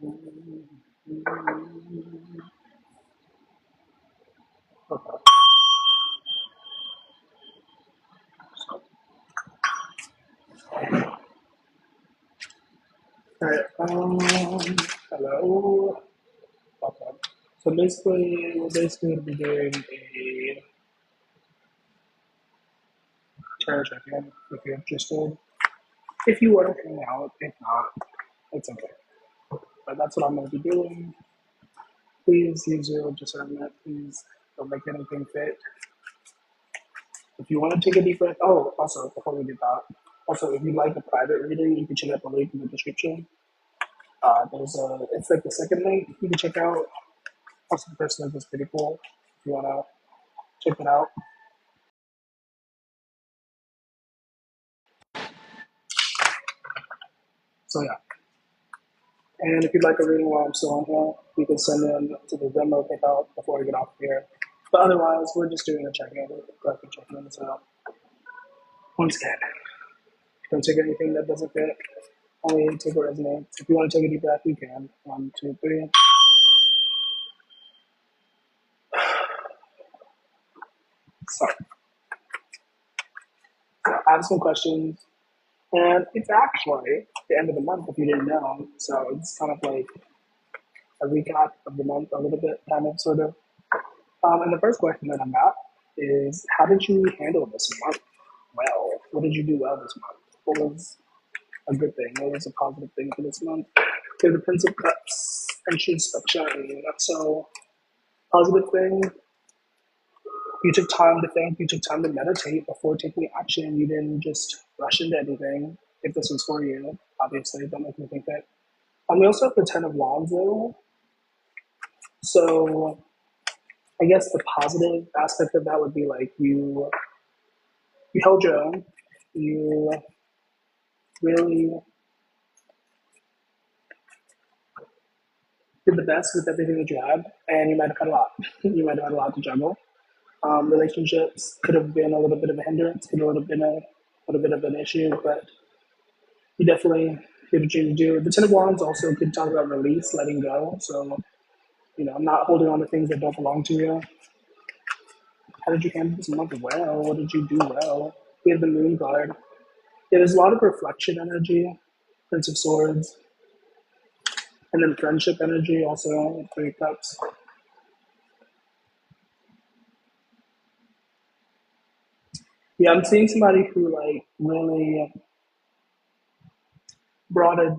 Okay. All right. Hello. Okay. So basically, we're basically going to be doing a tarot check-in if you're interested. If you want to hang out, if not, it's okay. But that's what I'm going to be doing. Please use your discernment. Please don't make anything fit. If you want to take a deep breath, oh, also, before we do that, also, if you'd like a private reading, you can check out the link in the description. It's like the second link you can check out. Also, the first link is pretty cool. If you want to check it out. So, yeah. And if you'd like a reading while I'm still on here, you can send in to the Venmo PayPal before I get off here. But otherwise, we're just doing a check-in, collective check-in. So, once again, don't take anything that doesn't fit. Only take what resonates. If you want to take a deep breath, you can. 1, 2, 3. So, I have some questions, and it's actually the end of the month if you didn't know. So it's kind of like a recap of the month, a little bit, kind of, sort of. And the first question that I got is, how did you handle this month? Well, what did you do well this month? What was a good thing? What was a positive thing for this month? Okay, the Prince of Cups, introspection. So, positive thing, you took time to think, you took time to meditate before taking action. You didn't just rush into anything. If this was for you, obviously, don't make me think that. We also have the Ten of Wands though. So I guess the positive aspect of that would be like you held your own. You really did the best with everything that you had, and you might have had a lot. You might have had a lot to juggle. Relationships could have been a little bit of a hindrance, could have been a little bit of an issue, but you definitely did what you need to do. The Ten of Wands also could talk about release, letting go. So, not holding on to things that don't belong to you. How did you handle this month well? What did you do well? We have the Moon card. Yeah, there's a lot of reflection energy, Prince of Swords, and then friendship energy also, Three of Cups. Yeah, I'm seeing somebody who like really brought a,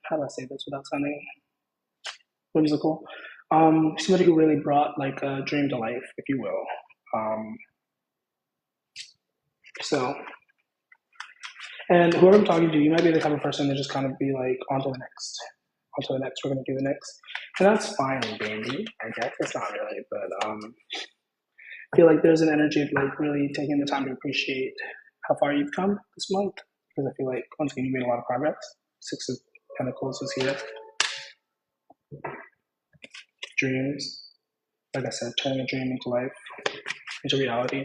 how do I say this without sounding whimsical? Somebody who really brought like a dream to life, if you will. Um, so, and whoever I'm talking to, you might be the type of person to just kind of be like, on to the next, on to the next, we're gonna do the next. And that's fine and dandy, I guess. It's not really, but I feel like there's an energy of like really taking the time to appreciate how far you've come this month. Because I feel like once again you made a lot of progress. Six of Pentacles is here. Dreams. Like I said, turning a dream into life, into reality.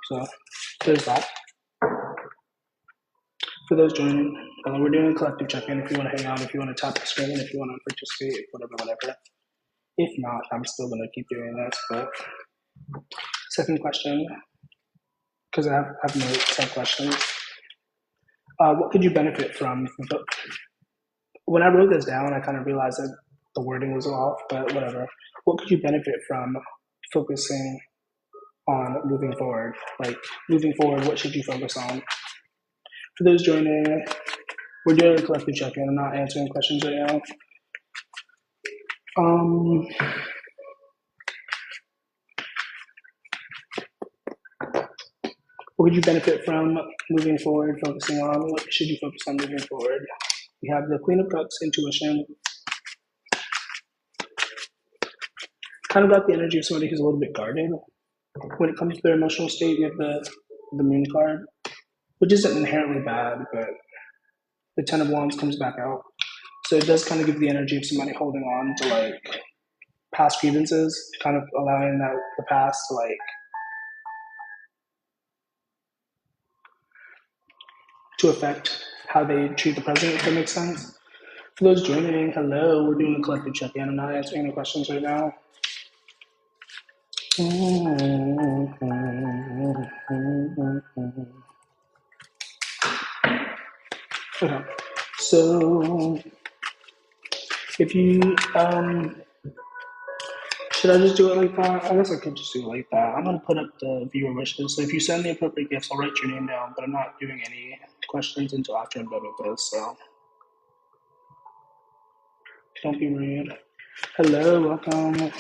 So there's that. For those joining, we're doing a collective check-in. If you want to hang out, if you want to tap the screen, if you want to participate, whatever. If not, I'm still going to keep doing this. But second question, because I have no set questions. What could you benefit from? When I wrote this down, I kind of realized that the wording was off, but whatever. What could you benefit from focusing on moving forward? Like, moving forward, what should you focus on? For those joining, we're doing a collective check-in. I'm not answering questions right now. Um, what could you benefit from moving forward, focusing on? What should you focus on moving forward? We have the Queen of Cups, intuition. Kind of got the energy of somebody who's a little bit guarded. When it comes to their emotional state, you have the Moon card, which isn't inherently bad, but the Ten of Wands comes back out. So it does kind of give the energy of somebody holding on to like past grievances, kind of allowing that the past to like to affect how they treat the president, if that makes sense. For those joining, hello, we're doing a collective check-in. I'm not answering any questions right now. Okay, so if you, should I just do it like that? I guess I could just do it like that. I'm going to put up the viewer wishes. So if you send the appropriate gifts, I'll write your name down, but I'm not doing any questions until after I'm done with this, so don't be rude. Hello, welcome.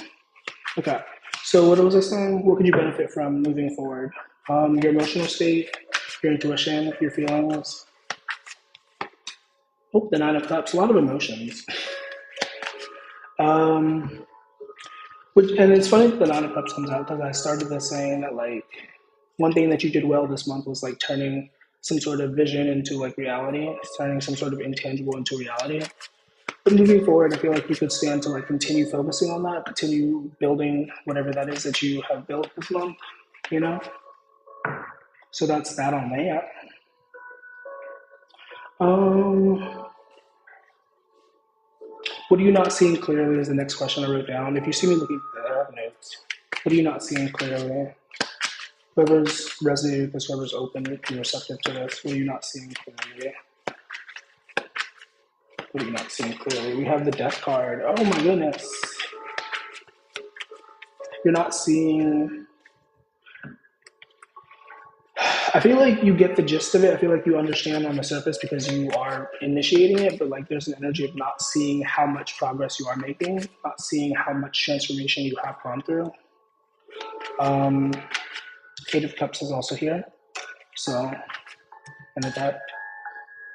Okay, so what was I saying? What could you benefit from moving forward? Your emotional state, your intuition, your feelings. Oh, the Nine of Cups, a lot of emotions. And it's funny that the Nine of Cups comes out because I started this saying that like one thing that you did well this month was like turning some sort of vision into like reality, turning some sort of intangible into reality. But moving forward, I feel like you could stand to like continue focusing on that, continue building whatever that is that you have built this month, you know? So that's that on that. What are you not seeing clearly is the next question I wrote down. If you see me looking at the notes, what are you not seeing clearly? Whoever's resonating with this, whoever's open and receptive to this, what are you not seeing clearly? What are you not seeing clearly? We have the Death card. Oh my goodness. You're not seeing. I feel like you get the gist of it. I feel like you understand on the surface because you are initiating it, but like there's an energy of not seeing how much progress you are making, not seeing how much transformation you have gone through. Eight of Cups is also here. So, and with that.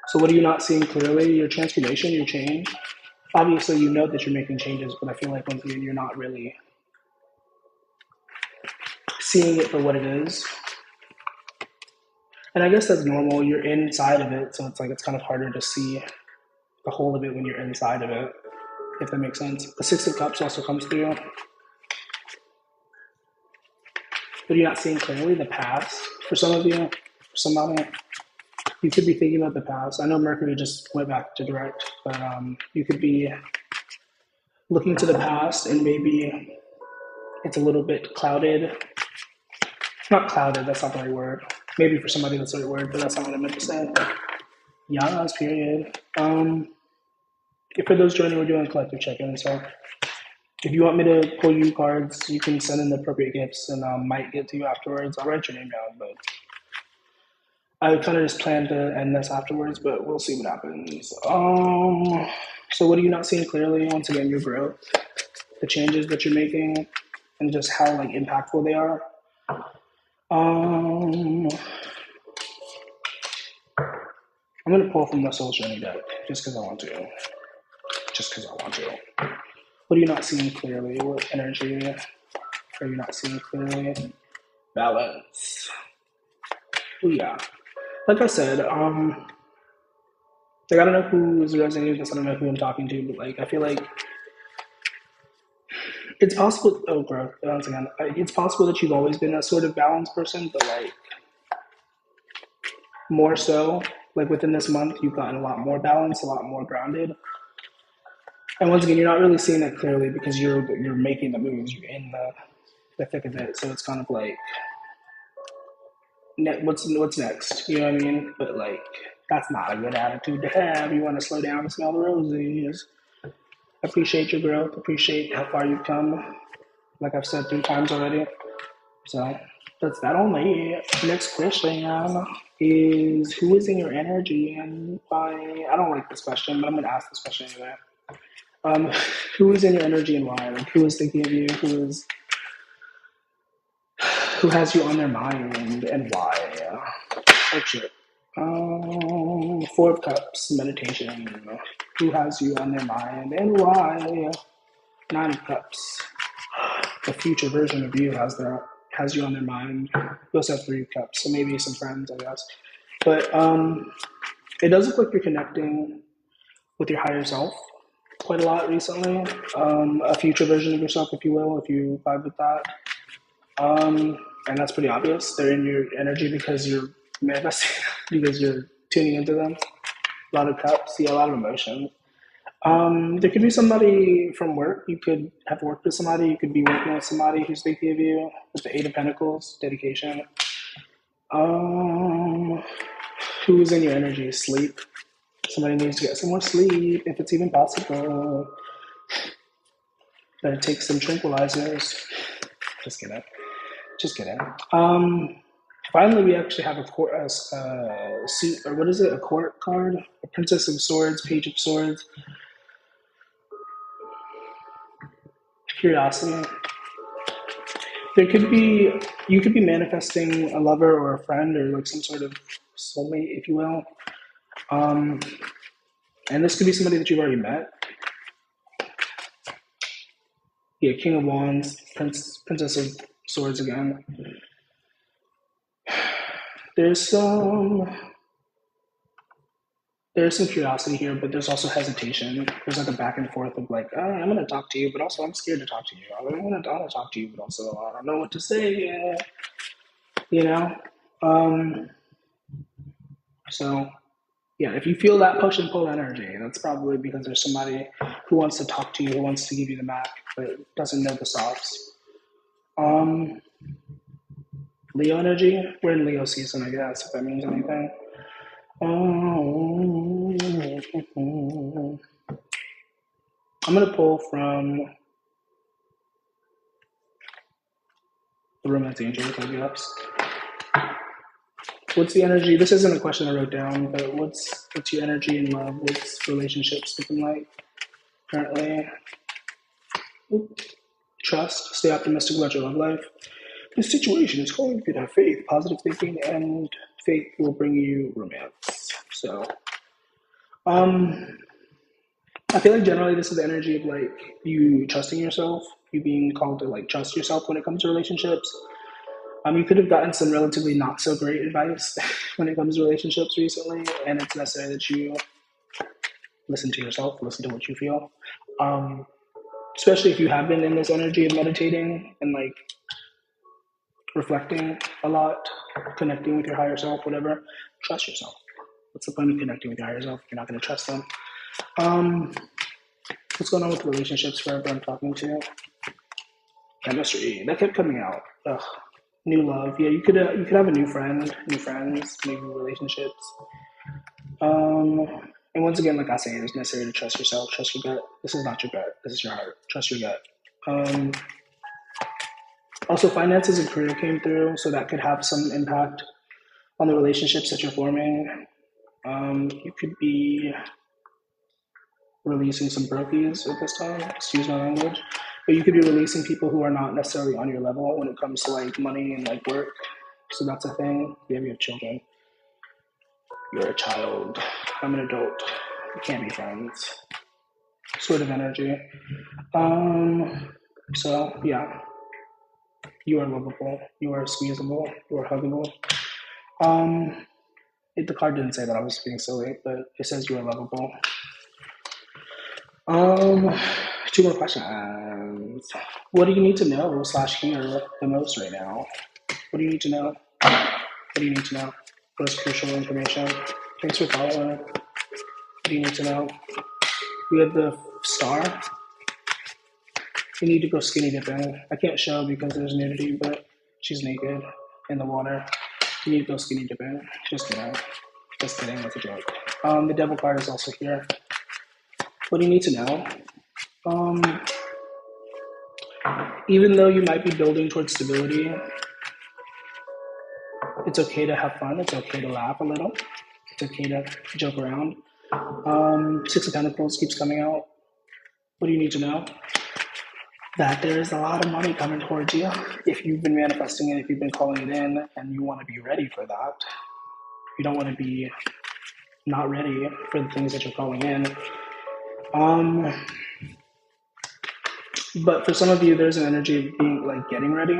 So what are you not seeing clearly? Your transformation, your change. Obviously, you know that you're making changes, but I feel like once again, you're not really seeing it for what it is. And I guess that's normal. You're inside of it, so it's like it's kind of harder to see the whole of it when you're inside of it, if that makes sense. The Six of Cups also comes through. But you're not seeing clearly the past. For some of you, for somebody, you could be thinking about the past. I know Mercury just went back to direct, but you could be looking to the past and maybe it's a little bit clouded. Not clouded, that's not the right word. Maybe for somebody that's the right word, but that's not what I meant to say. Yes, period. For those joining, we're doing a collective check-in, so if you want me to pull you cards, you can send in the appropriate gifts and I might get to you afterwards. I'll write your name down, but I kind of just plan to end this afterwards, but we'll see what happens. So what are you not seeing clearly? Once again, your growth, the changes that you're making, and just how like impactful they are. I'm gonna pull from the Soul Journey deck just because I want to. What are you not seeing clearly? What energy are you not seeing clearly? Balance. Oh yeah. Like I said, I don't know who is resonating with this. I don't know who I'm talking to, but like I feel like it's possible. Oh, growth. Once again, it's possible that you've always been a sort of balanced person, but like more so, like within this month, you've gotten a lot more balanced, a lot more grounded. And once again, you're not really seeing it clearly because you're making the moves. You're in the thick of it, so it's kind of like, what's next? You know what I mean? But like, that's not a good attitude to have. You want to slow down and smell the roses. Appreciate your growth. Appreciate how far you've come. Like I've said 3 times already. So that's that only. Next question is, who is in your energy and why? I don't like this question, but I'm going to ask this question anyway. Who is in your energy and why? Like, who is thinking of you? Who has you on their mind and why? Oh shit. 4 of Cups, meditation. Who has you on their mind and why? 9 of Cups. The future version of you has you on their mind. You also have 3 of Cups, so maybe some friends, I guess. But it does look like you're connecting with your higher self quite a lot recently. A future version of yourself, if you will, if you vibe with that. And that's pretty obvious. They're in your energy because you're manifesting, because you're tuning into them. A lot of cups, yeah, a lot of emotion. There could be somebody from work. You could have worked with somebody. You could be working with somebody who's thinking of you. With the Eight of Pentacles, dedication. Um, who's in your energy? Sleep. Somebody needs to get some more sleep, if it's even possible. Better take some tranquilizers. Just kidding. Just kidding. Finally, we actually have a court, suit, or what is it? A court card, a Princess of Swords, Page of Swords, curiosity. There could be, you could be manifesting a lover or a friend or like some sort of soulmate, if you will. And this could be somebody that you've already met. Yeah, King of Wands, Princess of Swords again. There's some curiosity here, but there's also hesitation. There's like a back and forth of like, I'm gonna talk to you, but also I'm scared to talk to you. I want to talk to you, but also I don't know what to say. You know. So yeah, if you feel that push and pull energy, that's probably because there's somebody who wants to talk to you, who wants to give you the map, but doesn't know the softs. Leo energy. We're in Leo season, I guess, if that means anything. I'm going to pull from the Romance Angels, I guess. What's the energy? This isn't a question I wrote down, but what's your energy in love? What's relationships looking like currently? Trust. Stay optimistic about your love life. The situation is calling for you to have faith. Positive thinking and faith will bring you romance. So, I feel like generally this is the energy of like you trusting yourself, you being called to like trust yourself when it comes to relationships. You could have gotten some relatively not so great advice when it comes to relationships recently, and it's necessary that you listen to yourself, listen to what you feel. Especially if you have been in this energy of meditating and like reflecting a lot, connecting with your higher self, whatever. Trust yourself. What's the point of connecting with your higher self if you're not going to trust them? What's going on with relationships for everyone I'm talking to? Chemistry. That kept coming out. Ugh. New love. Yeah, you could have a new friend, new friends, new relationships. And once again, like I say, it's necessary to trust yourself, trust your gut. This is not your gut. This is your heart. Trust your gut. Also, finances and career came through, so that could have some impact on the relationships that you're forming. You could be releasing some brokies at this time, excuse my language, but you could be releasing people who are not necessarily on your level when it comes to like money and like work. So that's a thing. Yeah, we have children. You're a child. I'm an adult. We can't be friends. Sort of energy. So yeah, you are lovable. You are squeezable. You are huggable. The card didn't say that. I was being silly, but it says you are lovable. Two more questions. What do you need to know / hear the most right now? What do you need to know? What do you need to know? What is crucial information? Thanks for following. What do you need to know? We have the star. You need to go skinny dipping. I can't show because there's nudity, but she's naked in the water. You need to go skinny dipping. Just kidding. Just kidding. That's a joke. The devil card is also here. What do you need to know? Even though you might be building towards stability, it's okay to have fun. It's okay to laugh a little. It's okay to joke around. Six of Pentacles keeps coming out. What do you need to know? That there's a lot of money coming towards you. If you've been manifesting it, if you've been calling it in, and you want to be ready for that. You don't want to be not ready for the things that you're calling in. But for some of you, there's an energy of being like getting ready.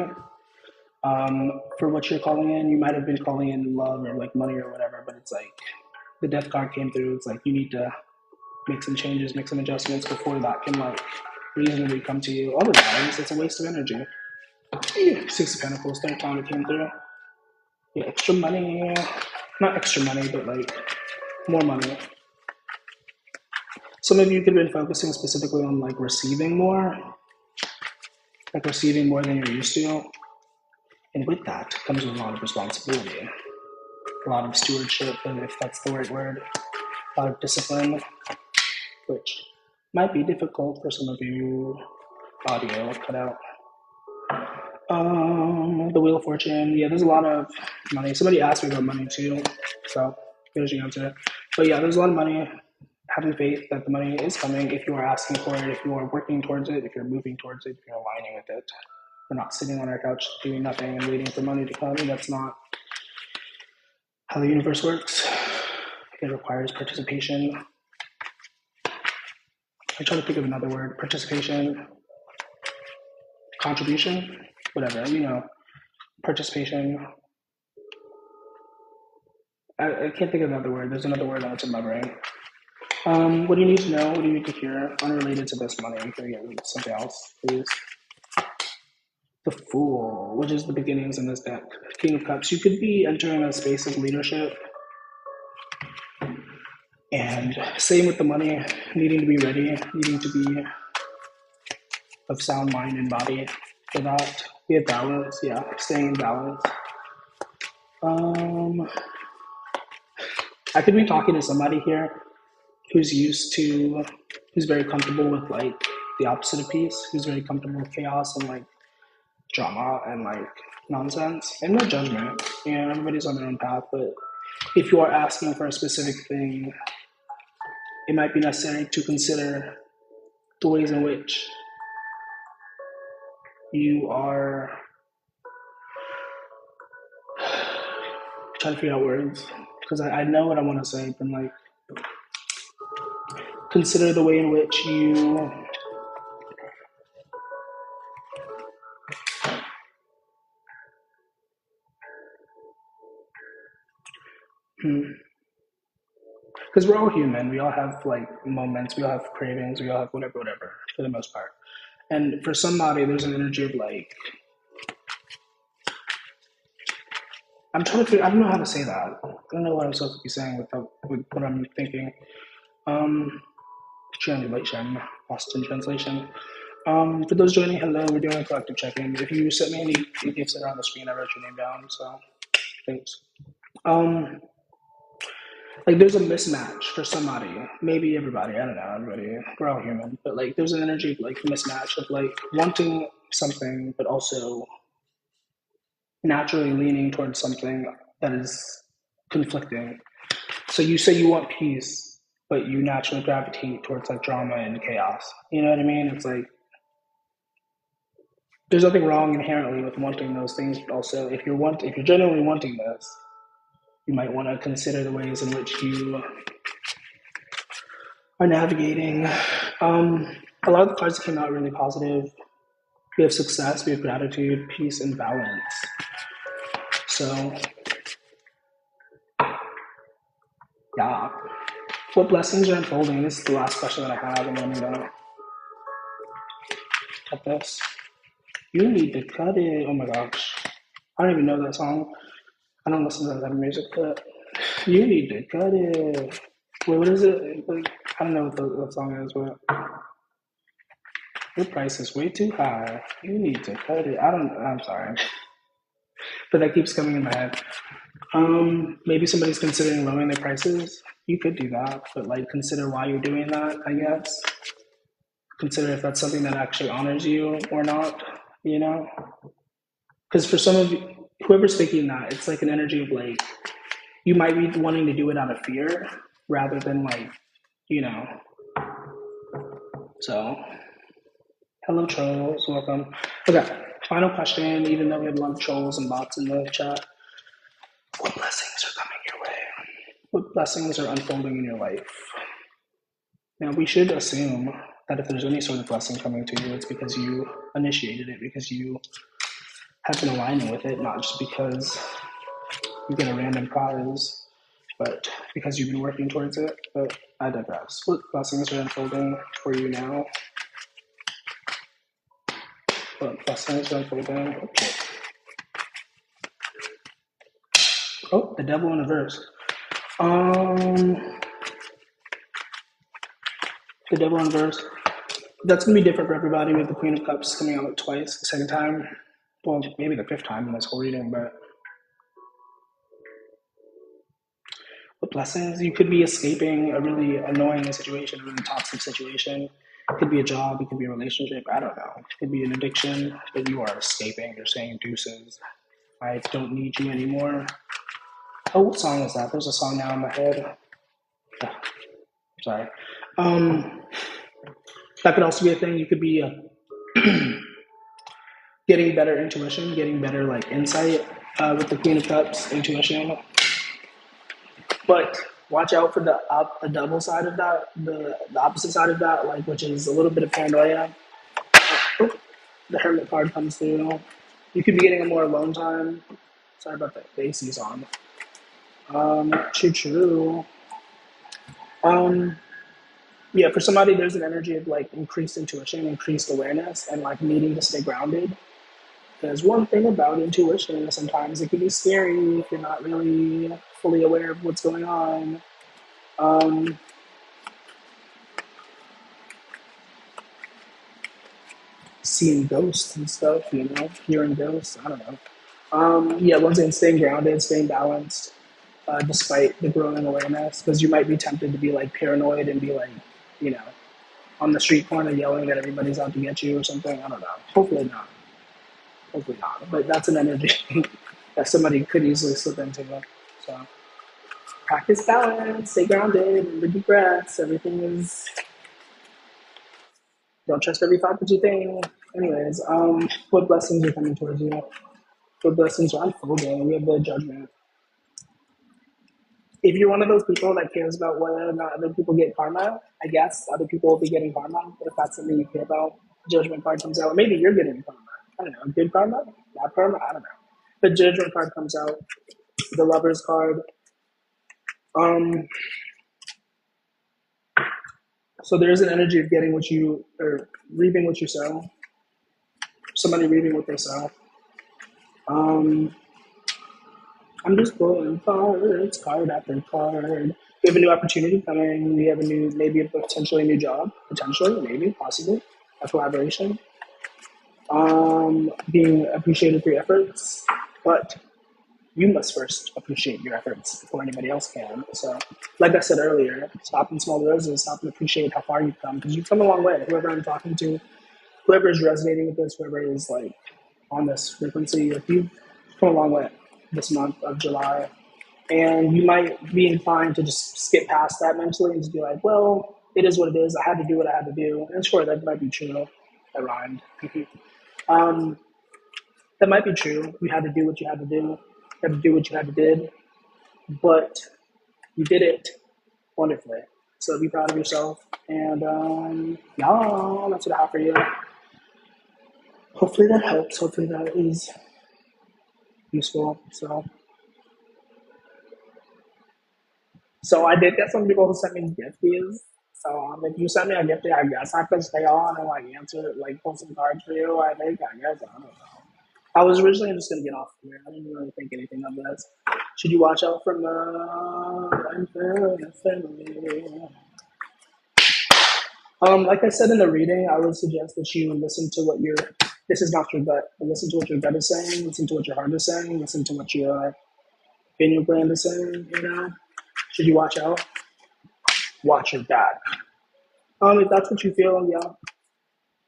For what you're calling in, you might have been calling in love or like money or whatever, but it's like the death card came through. It's like you need to make some changes, make some adjustments before that can like reasonably come to you. Otherwise, it's a waste of energy. Six of Pentacles, third time it came through. Yeah, extra money, not extra money, but like more money. Some of you could have been focusing specifically on like receiving more, than you're used to. And with that comes a lot of responsibility, a lot of stewardship, if that's the right word, a lot of discipline, which might be difficult for some of you. Audio cut out. The Wheel of Fortune. Yeah, there's a lot of money. Somebody asked me about money too, so here's your answer. But yeah, there's a lot of money. Having faith that the money is coming if you are asking for it, if you are working towards it, if you're moving towards it, if you're aligning with it. We're not sitting on our couch doing nothing and waiting for money to come. That's not how the universe works. It requires participation. I try to think of another word. Participation, contribution, whatever, participation. I can't think of another word. There's another word that's in my brain. What do you need to know? What do you need to hear? Unrelated to this money. I'm going to get something else, please. The Fool, which is the beginnings in this deck. King of Cups. You could be entering a space of leadership. And same with the money, needing to be ready, needing to be of sound mind and body for that. We have balance, yeah, staying in balance. I could be talking to somebody here who's very comfortable with like the opposite of peace, who's very comfortable with chaos and like drama and like nonsense. And no judgment, everybody's on their own path, but if you are asking for a specific thing, it might be necessary to consider the ways in which you are trying to figure out words, because I know what I want to say, but like consider the way in which you because we're all human. We all have like moments, we all have cravings, we all have whatever, for the most part. And for somebody, there's an energy of like, I'm trying to figure, I don't know how to say that. I don't know what I'm supposed to be saying with what I'm thinking. Translation, Austin translation. For those joining, hello, we're doing a collective check-in. If you sent me any gifts that are on the screen, I wrote your name down, so thanks. Like there's a mismatch for somebody, maybe everybody, I don't know, everybody, we're all human, but like there's an energy of like mismatch of like wanting something, but also naturally leaning towards something that is conflicting. So you say you want peace, but you naturally gravitate towards like drama and chaos. You know what I mean? It's like there's nothing wrong inherently with wanting those things, but also if you're genuinely wanting this, you might want to consider the ways in which you are navigating. A lot of the cards that came out really positive. We have success, we have gratitude, peace, and balance. So, yeah. What blessings are unfolding? This is the last question that I have, and then I'm gonna cut this. You need to cut it. Oh my gosh. I don't even know that song. I don't listen to that type of music, but you need to cut it. Wait, what is it? Like, I don't know what the song is, but your price is way too high. You need to cut it. I'm sorry. But that keeps coming in my head. Maybe somebody's considering lowering their prices. You could do that, but like consider why you're doing that, I guess. Consider if that's something that actually honors you or not, Because for some of you, whoever's thinking that, it's like an energy of like, you might be wanting to do it out of fear rather than like, So, hello trolls, welcome. Okay, final question, even though we have a lot of trolls and bots in the chat. What blessings are coming your way? What blessings are unfolding in your life? Now, we should assume that if there's any sort of blessing coming to you, it's because you initiated it, because you have been aligning with it, not just because you get a random prize, but because you've been working towards it. But I digress. What blessings are unfolding for you now? What blessings are unfolding? Okay. Oh, the devil in reverse. The Devil in Verse. That's gonna be different for everybody. We have the Queen of Cups coming out twice, the second time. Well, maybe the fifth time in this whole reading, but with blessings, you could be escaping a really annoying situation, a really toxic situation. It could be a job, it could be a relationship, I don't know. It could be an addiction, but you are escaping. You're saying deuces. I don't need you anymore. Oh, what song is that? There's a song now in my head. Ah, sorry. Um, that could also be a thing. You could be getting better intuition, getting better like insight with the Queen of Cups, intuition. But watch out for the double side of that, the opposite side of that, like which is a little bit of paranoia. Oh, the Hermit card comes through. You could be getting a more alone time. Sorry about that. The AC's on. True, true. Um, yeah, for somebody, there's an energy of like increased intuition, increased awareness, and like needing to stay grounded. There's one thing about intuition, sometimes it can be scary if you're not really fully aware of what's going on. Um, Seeing ghosts and stuff, hearing ghosts, I don't know. Yeah, once again, staying grounded, staying balanced, despite the growing awareness, because you might be tempted to be like paranoid and be like, you know, on the street corner yelling that everybody's out to get you or something. I don't know. Hopefully not. Hopefully not. But that's an energy that somebody could easily slip into. So practice balance, stay grounded, remember deep breaths. Everything is. Don't trust every thought that you think. Anyways, what blessings are coming towards you? What blessings are unfolding? We have the judgment. If you're one of those people that cares about whether or not other people get karma, I guess other people will be getting karma. If that's something you care about, judgment card comes out. Maybe you're getting karma. I don't know. Good karma? Bad karma? I don't know. The judgment card comes out. The lovers card. Um, so there is an energy of getting what you or reaping what you sow. Somebody reaping what they sow. Um, I'm just pulling cards, card after card. We have a new opportunity coming. We have a new, maybe potentially a new job. Potentially, maybe, possibly, a collaboration. Being appreciated for your efforts, but you must first appreciate your efforts before anybody else can. So, like I said earlier, stop and smell the roses, stop and appreciate how far you've come because you've come a long way. Whoever I'm talking to, whoever is resonating with this, whoever is like on this frequency, if you've come a long way this month of July, and you might be inclined to just skip past that mentally and just be like, well, it is what it is. I had to do what I had to do. And sure, that might be true. That rhymed. um, that might be true. You had to do what you had to do. You had to do what you had to did. But you did it wonderfully. So be proud of yourself. And yeah, that's what I have for you. Hopefully that helps. Hopefully that is useful. So I did get some people who sent me gifties. So if you send me a gifty, I guess I could stay on and like answer, like pull some cards for you. I think I guess I don't know. I was originally just gonna get off here. I didn't really think anything of this. Should you watch out for the family? Like I said in the reading, I would suggest that you listen to what your this is not your gut, but listen to what your gut is saying, listen to what your heart is saying, listen to what your pineal gland is saying, Should you watch out? Watch your back. If that's what you feel, yeah.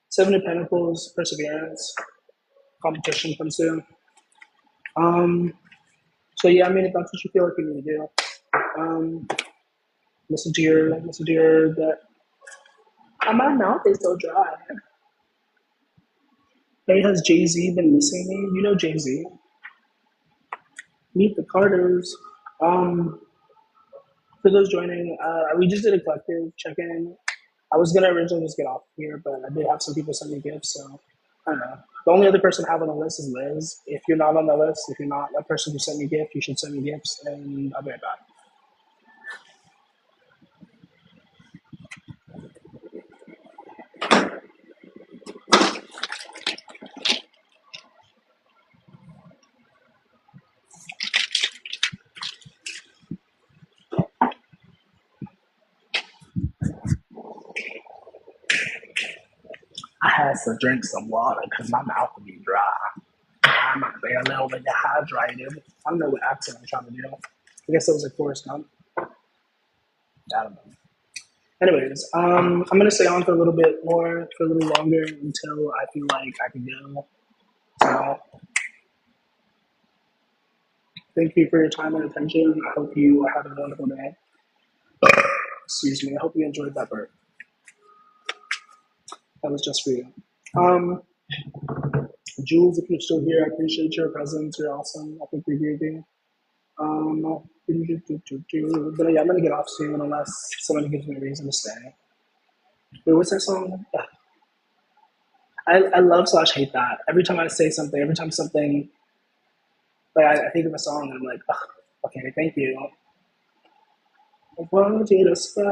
Seven of Pentacles, perseverance, competition comes through. Um, so yeah, I mean, if that's what you feel like you need to do, um, listen to your gut. My mouth is so dry. Hey, has Jay Z been missing me? You know Jay Z. Meet the Carters. Um, for those joining, we just did a collective check-in. I was gonna originally just get off here, but I did have some people send me gifts, so I don't know. The only other person I have on the list is Liz. If you're not on the list, if you're not a person who sent me gifts, you should send me gifts, and I'll be right back. had to drink some water because my mouth would be dry. I'm barely over dehydrated. I don't know what accent I'm trying to do. I guess it was like Forrest Gump. I don't know. Anyways, I'm gonna stay on for a little bit more, for a little longer until I feel like I can go. So, thank you for your time and attention. I hope you have a wonderful day. Excuse me. I hope you enjoyed that part. That was just for you. Um, Jules, if you're still here, I appreciate your presence. You're awesome. I think we agree with you. But yeah, I'm gonna get off soon unless somebody gives me a reason to stay. Wait, what's that song? I love slash hate that. Every time I say something, every time something, like I think of a song and I'm like, ugh, okay, thank you. I want you to stay.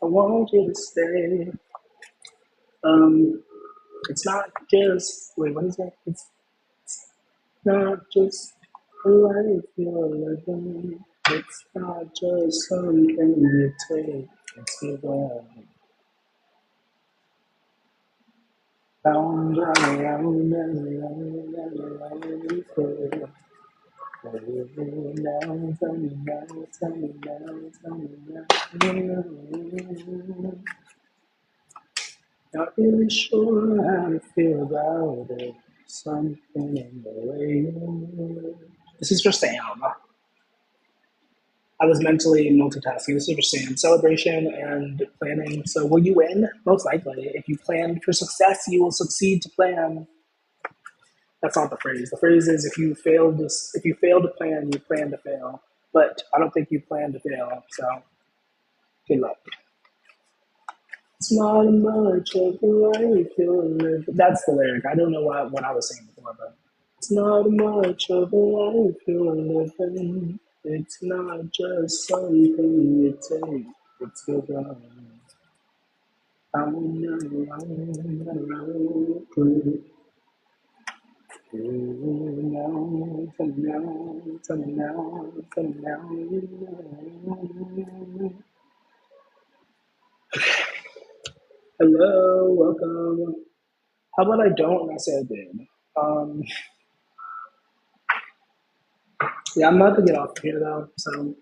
I want you to stay. Um, it's not just, wait, what is that? It's not just a life you're living. It's not just something you take. It's the round and round and round and round for. Tell me now, tell me now, tell me now, tell me now. Not really sure how to feel about it. Something in the way you move. This is for Sam. I was mentally multitasking. This is for Sam. Celebration and planning. So will you win? Most likely. If you plan for success, you will succeed to plan. That's not the phrase. The phrase is if you fail to plan, you plan to fail. But I don't think you plan to fail. So good luck. It's not much of a life you're living. That's the lyric. I don't know what I was saying before, but it's not much of a life you're living. It's not just something you take. It's your own. I'm now, tell me now, tell me now, tell me now. Hello, welcome. How about I don't and I say I did? Um, yeah, I'm about to get off here though. So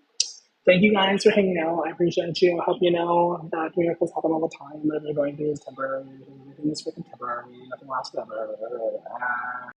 thank you guys for hanging out. I appreciate you. I hope you know that miracles happen all the time. Whatever you're going through is temporary. Everything is freaking temporary. Nothing lasts forever.